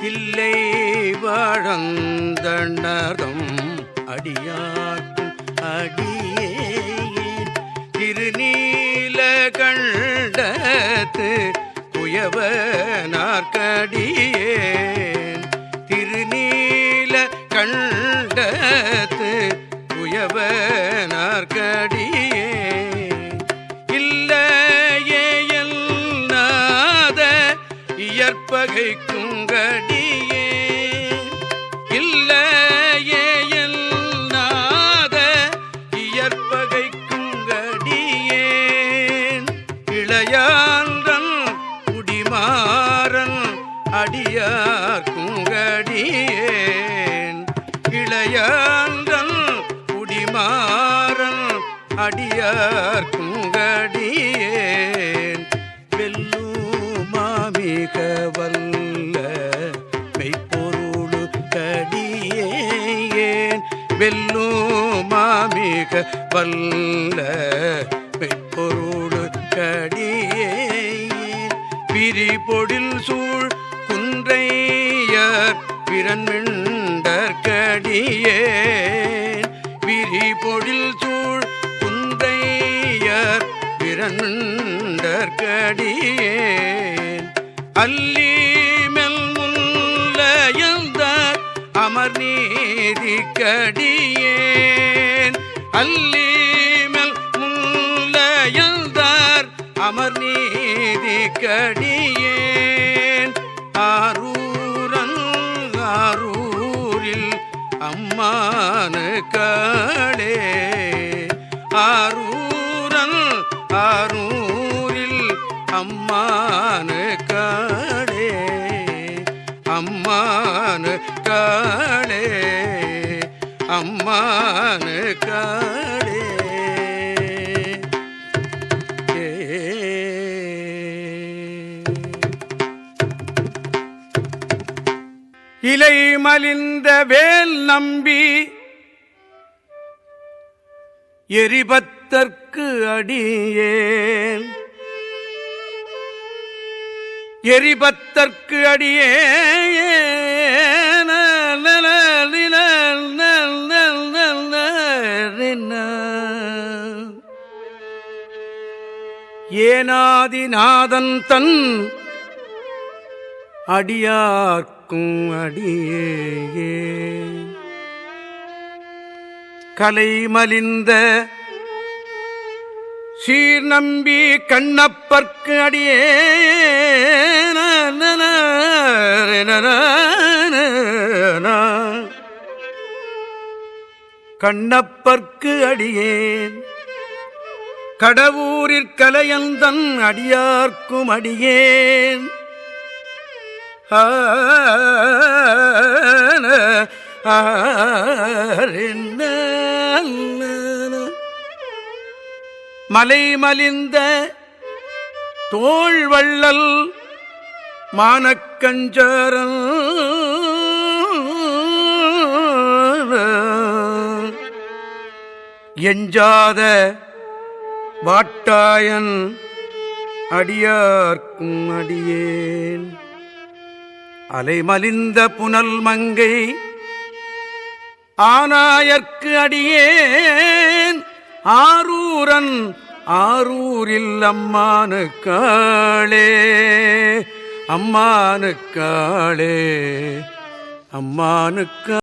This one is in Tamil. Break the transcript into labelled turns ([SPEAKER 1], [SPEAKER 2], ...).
[SPEAKER 1] இல்லை வாழந்தனதும் அடியார்க்கும் அடியேன் திருநீல கண்டத்து குயவனார்க்கடியேன் திருநீல கண்டத்து குயவனார்க்கடியேன் இல்லையே இயற்பகை குங்கடியேன் இல்லையே இயற்பகை குங்கடியேன் இளையான்றன் குடிமாறன் அடியார் குங்கடியேன் இளையான்றன் குடிமாறன் அடியார் குங்கடியேன் மிக வல்ல மெய்ப்பொருளு கடியேன் வெல்லுமாமிக வல்ல மெய்ப்பொருளு கடியேன் பிரிபொடில் சூழ் குன்றையர் பிறன்மிண்டற்கடியேன் பிரிபொடில் சூழ் குன்றையர் பிறன்மிண்டற்கடியேன் அல்லிமெல் முல்லையந்தார் அமர் நீதிக்கடியேன் அல்லிமெல் முல்லையந்தார் அமர் நீதிக்கடியேன் ஆரூரன் ஆரூரில் அம்மானு காளே ஆரூரன் ஆரூரில் அம்மானு காளே அம்மானு காளே அம்மானு காளே இலை மலிந்த வேல் நம்பி எரிபத்தற்கு அடியேன் எரிபத்தற்கு அடியேன் ஏனாதிநாதன் தன் அடியார்க்கும் அடியே கலை மலிந்த சீர் நம்பி கண்ணப்பர்க்கு அடியே கண்ணப்பர்க்கு அடியேன் கடவுரிற் கலையந்தன் அடியார்க்கும் அடியேன் மலை மலிந்த தோள்வள்ளல் மானக்கஞ்சரன் எஞ்சாத வாட்டாயன் அடியார்க்கும் அடியேன் அலைமலிந்த புனல் மங்கை ஆனாயர்க்கு அடியேன் ஆரூரன் ஆரூரில் அம்மானு காளே அம்மானு காளே அம்மானு